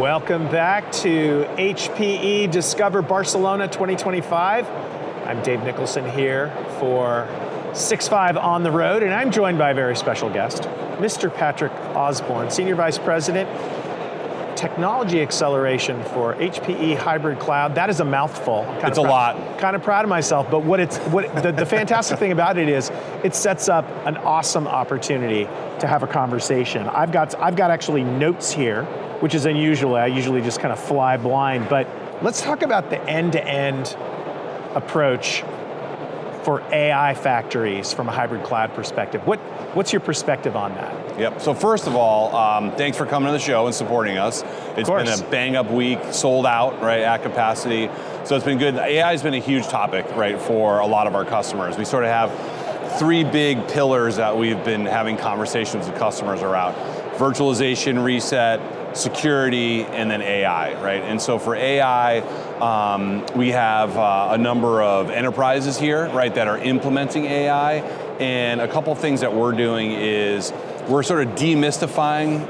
Welcome back to HPE Discover Barcelona 2025. I'm Dave Nicholson here for 6.5 on the road, and I'm joined by a very special guest, Mr. Patrick Osborne, Senior Vice President, Technology Acceleration for HPE Hybrid Cloud. That is a mouthful. It's a lot. Kind of proud of myself, but the fantastic thing about it is it sets up an awesome opportunity to have a conversation. I've got actually notes here, which is unusual. I usually just kind of fly blind, but let's talk about the end-to-end approach for AI factories from a hybrid cloud perspective. What's your perspective on that? Yep, so first of all, thanks for coming to the show and supporting us. It's been a bang-up week, sold out, right, at capacity. So it's been good. AI has been a huge topic, right, for a lot of our customers. We sort of have three big pillars that we've been having conversations with customers around. Virtualization reset, security, and then AI, right? And so for AI, we have a number of enterprises here, right, that are implementing AI, and a couple things that we're doing is we're sort of demystifying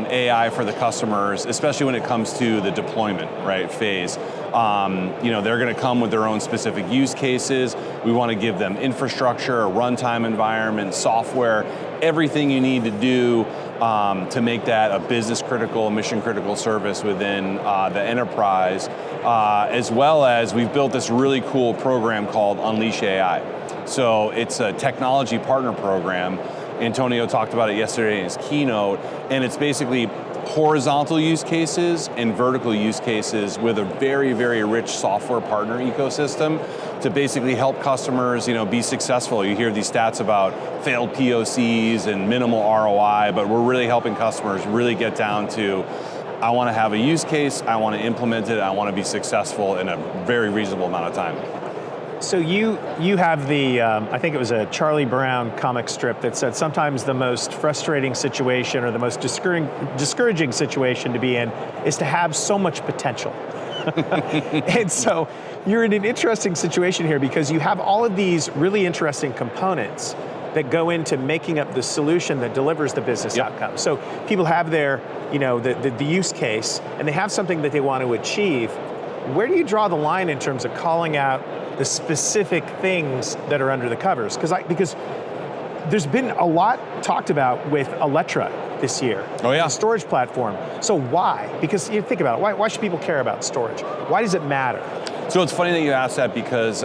AI for the customers, especially when it comes to the deployment, right, phase. They're going to come with their own specific use cases. We want to give them infrastructure, a runtime environment, software, everything you need to do to make that a business critical, mission critical service within the enterprise, as well as we've built this really cool program called Unleash AI. So it's a technology partner program. Antonio talked about it yesterday in his keynote, and it's basically horizontal use cases and vertical use cases with a very, very rich software partner ecosystem to basically help customers, be successful. You hear these stats about failed POCs and minimal ROI, but we're really helping customers really get down to, I want to have a use case, I want to implement it, I want to be successful in a very reasonable amount of time. So you have the, I think it was a Charlie Brown comic strip that said sometimes the most frustrating situation or the most discouraging situation to be in is to have so much potential. And so you're in an interesting situation here because you have all of these really interesting components that go into making up the solution that delivers the business outcome. So people have their, the use case, and they have something that they want to achieve. Where do you draw the line in terms of calling out the specific things that are under the covers? Because there's been a lot talked about with Alletra this year. Oh yeah. The storage platform. So why? Because you think about it, why should people care about storage? Why does it matter? So it's funny that you asked that because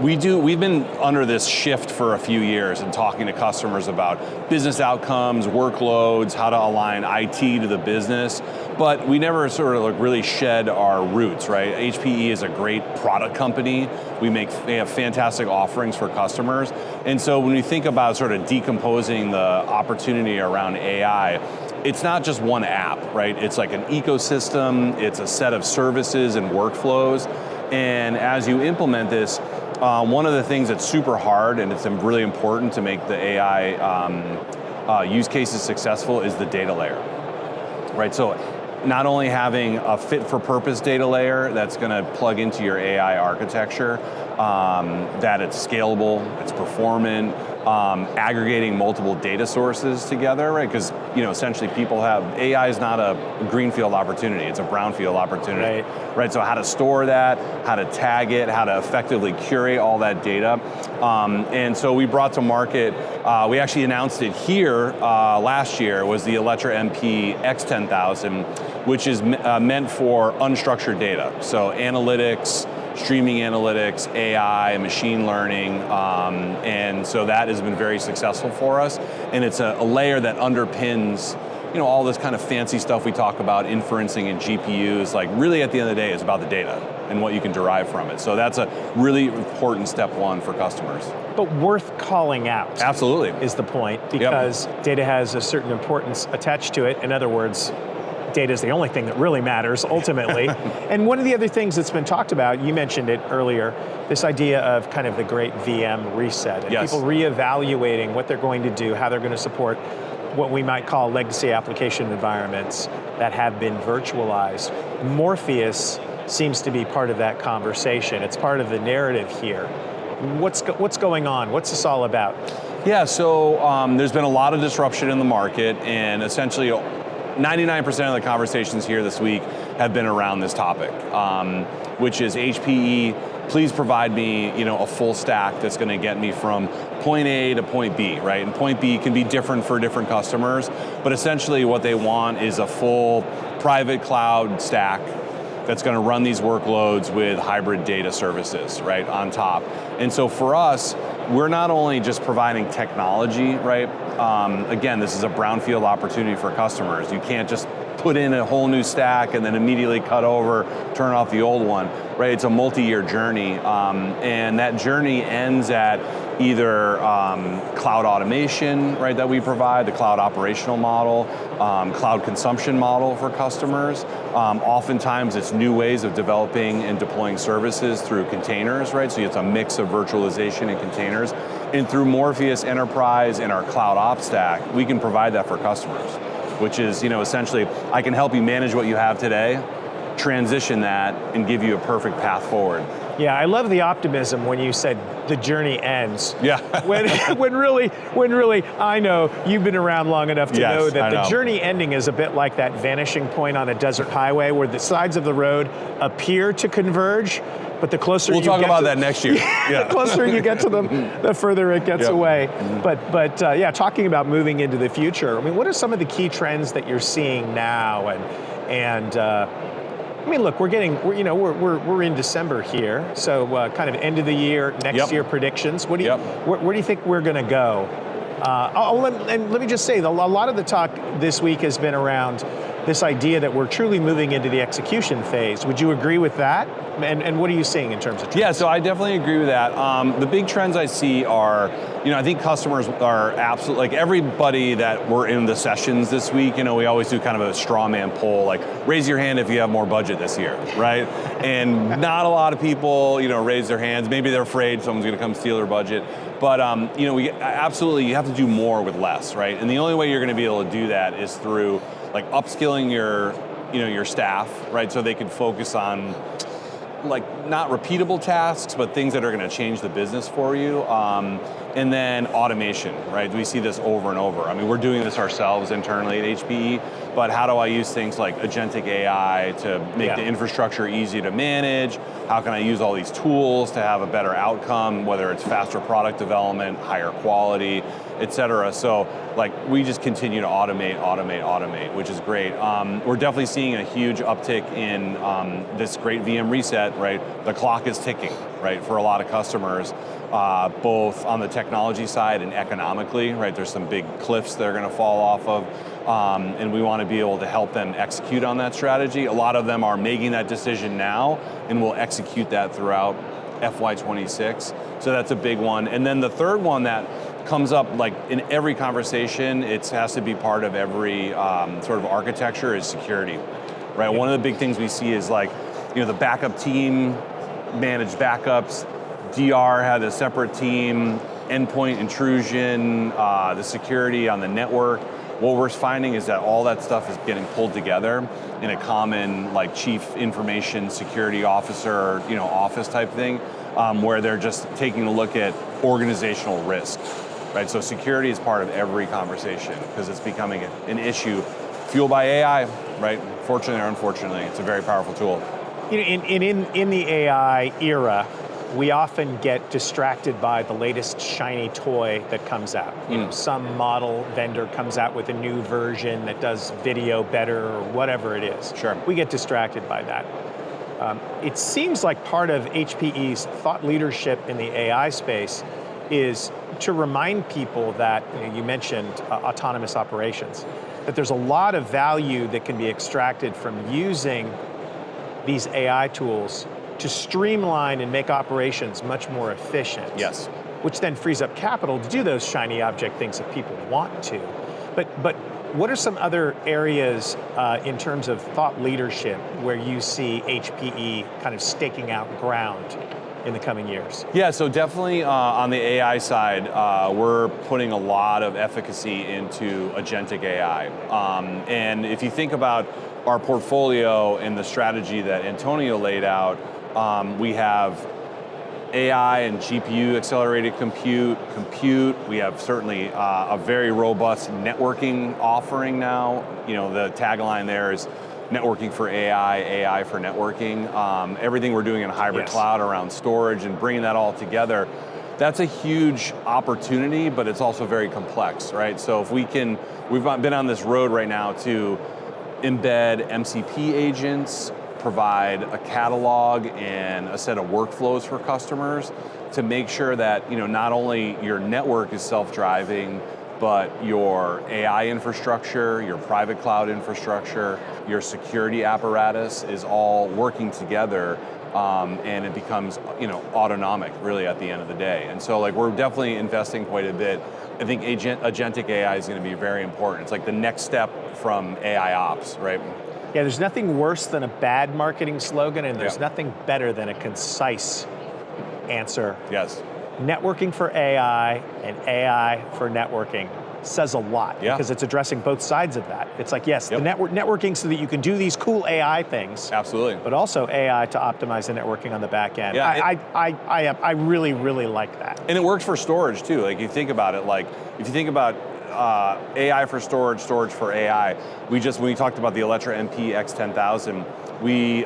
we've been under this shift for a few years and talking to customers about business outcomes, workloads, how to align IT to the business, but we never sort of really shed our roots, right? HPE is a great product company. They have fantastic offerings for customers. And so when we think about sort of decomposing the opportunity around AI, it's not just one app, right? It's like an ecosystem, it's a set of services and workflows. And as you implement this, one of the things that's super hard and it's really important to make the AI use cases successful is the data layer, right? So not only having a fit-for-purpose data layer that's going to plug into your AI architecture, that it's scalable, it's performant, aggregating multiple data sources together, right? Because essentially AI is not a greenfield opportunity, it's a brownfield opportunity, right? So how to store that, how to tag it, how to effectively curate all that data. And so we brought to market, we actually announced it here last year, was the Alletra MP X10000, which is meant for unstructured data. So analytics, streaming analytics, AI, machine learning, and so that has been very successful for us. And it's a layer that underpins all this kind of fancy stuff we talk about, inferencing and GPUs, like really at the end of the day, it's about the data and what you can derive from it. So that's a really important step one for customers. But worth calling out. Absolutely. Is the point, because data has a certain importance attached to it. In other words, data is the only thing that really matters ultimately. And one of the other things that's been talked about, you mentioned it earlier, this idea of kind of the great VM reset, and people reevaluating what they're going to do, how they're going to support what we might call legacy application environments that have been virtualized. Morpheus seems to be part of that conversation. It's part of the narrative here. What's going on? What's this all about? Yeah, so there's been a lot of disruption in the market, and essentially 99% of the conversations here this week have been around this topic, which is HPE, please provide me, a full stack that's going to get me from point A to point B, right? And point B can be different for different customers, but essentially what they want is a full private cloud stack that's going to run these workloads with hybrid data services, right, on top. And so for us, we're not only just providing technology, right? Again, this is a brownfield opportunity for customers. You can't just put in a whole new stack and then immediately cut over, turn off the old one, right? It's a multi-year journey, and that journey ends at either cloud automation, right, that we provide, the cloud operational model, cloud consumption model for customers. Oftentimes it's new ways of developing and deploying services through containers, right? So it's a mix of virtualization and containers. And through Morpheus Enterprise and our cloud ops stack, we can provide that for customers, which is, essentially, I can help you manage what you have today, transition that, and give you a perfect path forward. Yeah, I love the optimism when you said the journey ends. Yeah. when really, I know you've been around long enough to know that the journey ending is a bit like that vanishing point on a desert highway where the sides of the road appear to converge, but the closer you get We'll talk about that next year. Yeah. The closer you get to them, the further it gets away. But yeah, talking about moving into the future, I mean, what are some of the key trends that you're seeing now? And I mean, look, we're in December here, so kind of end of the year, next year predictions. Where do you think we're going to go? And let me just say, a lot of the talk this week has been around this idea that we're truly moving into the execution phase. Would you agree with that? And what are you seeing in terms of trends? Yeah, so I definitely agree with that. The big trends I see are, I think customers are absolutely, like everybody that were in the sessions this week, we always do kind of a straw man poll, like raise your hand if you have more budget this year, right? And not a lot of people, raise their hands. Maybe they're afraid someone's going to come steal their budget. But, you have to do more with less, right? And the only way you're going to be able to do that is through like upskilling your staff, right? So they can focus on like not repeatable tasks, but things that are going to change the business for you. And then automation, right? We see this over and over. I mean, we're doing this ourselves internally at HPE, but how do I use things like agentic AI to make the infrastructure easy to manage? How can I use all these tools to have a better outcome, whether it's faster product development, higher quality, et cetera. So like we just continue to automate, which is great. We're definitely seeing a huge uptick in this great VM reset, right? The clock is ticking, right, for a lot of customers, both on the technology side and economically, right? There's some big cliffs they're going to fall off of, and we want to be able to help them execute on that strategy. A lot of them are making that decision now, and we'll execute that throughout FY26. So that's a big one. And then the third one that comes up like in every conversation, it has to be part of every sort of architecture is security, right? One of the big things we see is like, the backup team managed backups, DR had a separate team, endpoint intrusion, the security on the network. What we're finding is that all that stuff is getting pulled together in a common like chief information security officer, office type thing, where they're just taking a look at organizational risk, right? So security is part of every conversation because it's becoming an issue fueled by AI, right? Fortunately or unfortunately, it's a very powerful tool. In the AI era, we often get distracted by the latest shiny toy that comes out. Some model vendor comes out with a new version that does video better or whatever it is. Sure. We get distracted by that. It seems like part of HPE's thought leadership in the AI space is to remind people that, you mentioned autonomous operations, that there's a lot of value that can be extracted from using these AI tools to streamline and make operations much more efficient. Yes. Which then frees up capital to do those shiny object things that people want to. But what are some other areas in terms of thought leadership where you see HPE kind of staking out ground in the coming years? Yeah, so definitely on the AI side, we're putting a lot of efficacy into agentic AI. And if you think about our portfolio and the strategy that Antonio laid out, we have AI and GPU accelerated compute. We have certainly a very robust networking offering now. The tagline there is networking for AI, AI for networking. Everything we're doing in hybrid cloud around storage and bringing that all together, that's a huge opportunity, but it's also very complex, right? So if we've been on this road right now to embed MCP agents, provide a catalog and a set of workflows for customers to make sure that not only your network is self-driving, but your AI infrastructure, your private cloud infrastructure, your security apparatus is all working together, and it becomes autonomic really at the end of the day. And so we're definitely investing quite a bit. I think agentic AI is going to be very important. It's like the next step from AI ops, right? Yeah, there's nothing worse than a bad marketing slogan, and there's nothing better than a concise answer. Yes. Networking for AI and AI for networking says a lot because it's addressing both sides of that. It's like, yes, the networking so that you can do these cool AI things. Absolutely. But also AI to optimize the networking on the back end. Yeah, I really, really like that. And it works for storage too. You think about it, if you think about AI for storage, storage for AI, when we talked about the Alletra MP X10000, we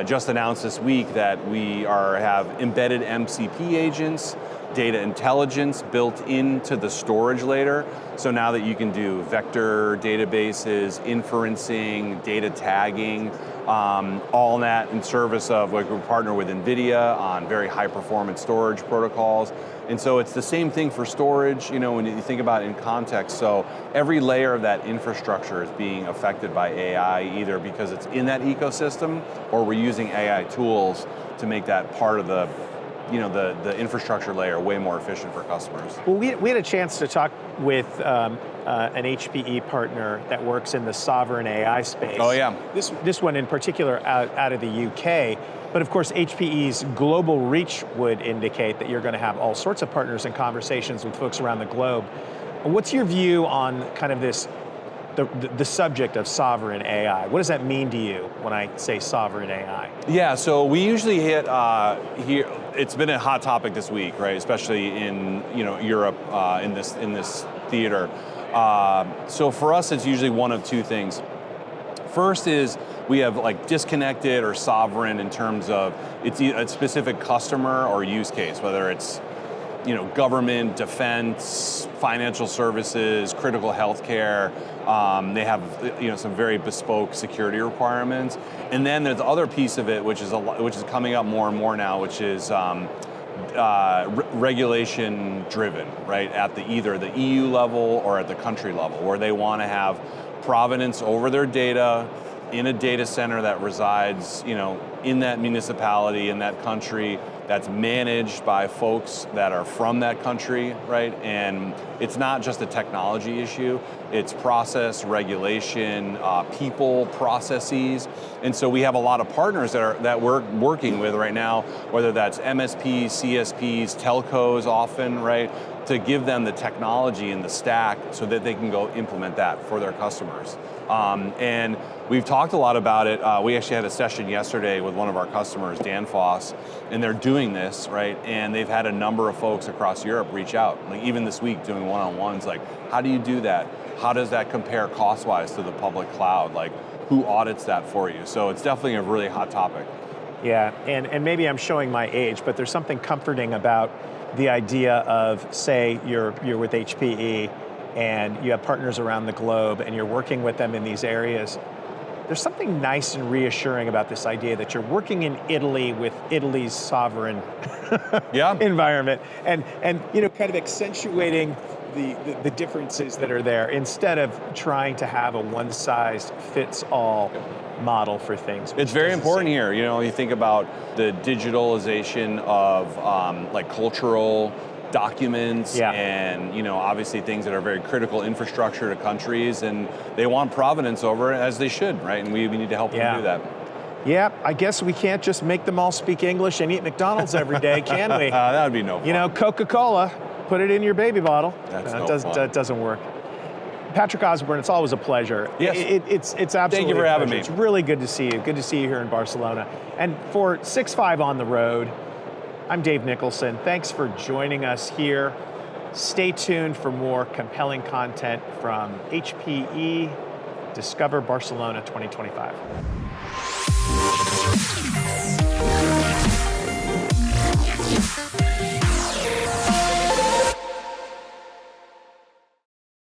just announced this week that we have embedded MCP agents, data intelligence built into the storage layer. So now that you can do vector databases, inferencing, data tagging, all that in service of we partner with NVIDIA on very high performance storage protocols. And so it's the same thing for storage, when you think about it in context. So every layer of that infrastructure is being affected by AI, either because it's in that ecosystem or we're using AI tools to make that part of the infrastructure layer way more efficient for customers. Well, we had a chance to talk with an HPE partner that works in the sovereign AI space. Oh yeah. This one in particular out of the UK, but of course HPE's global reach would indicate that you're going to have all sorts of partners and conversations with folks around the globe. What's your view on kind of the subject of sovereign AI? What does that mean to you when I say sovereign AI? Yeah, so we usually hit here. It's been a hot topic this week, right? Especially in Europe in this theater. So for us, it's usually one of two things. First is we have disconnected or sovereign in terms of it's a specific customer or use case, whether it's government, defense, financial services, critical healthcare. They have some very bespoke security requirements, and then there's the other piece of it, which is coming up more and more now, which is regulation driven, right? At either the EU level or at the country level, where they want to have provenance over their data in a data center that resides, in that municipality, in that country, that's managed by folks that are from that country, right? And it's not just a technology issue, it's process, regulation, people, processes. And so we have a lot of partners that we're working with right now, whether that's MSPs, CSPs, telcos often, right? To give them the technology and the stack so that they can go implement that for their customers. And we've talked a lot about it. We actually had a session yesterday with one of our customers, Danfoss, and they're doing this, right? And they've had a number of folks across Europe reach out, even this week doing one-on-ones, how do you do that? How does that compare cost-wise to the public cloud? Who audits that for you? So it's definitely a really hot topic. Yeah, and maybe I'm showing my age, but there's something comforting about the idea of, say, you're with HPE and you have partners around the globe and you're working with them in these areas. There's something nice and reassuring about this idea that you're working in Italy with Italy's sovereign environment and kind of accentuating the differences that are there instead of trying to have a one-size-fits-all model for things. It's very important here. You think about the digitalization of cultural documents and obviously things that are very critical infrastructure to countries, and they want provenance over it, as they should, right? And we need to help them do that. Yeah, I guess we can't just make them all speak English and eat McDonald's every day, can we? That would be no fun. Coca-Cola, put it in your baby bottle. That doesn't work. Patrick Osborne, it's always a pleasure. Yes. It's absolutely Thank you for having me. It's really good to see you. Good to see you here in Barcelona. And for 6.5 on the road, I'm Dave Nicholson. Thanks for joining us here. Stay tuned for more compelling content from HPE Discover Barcelona 2025.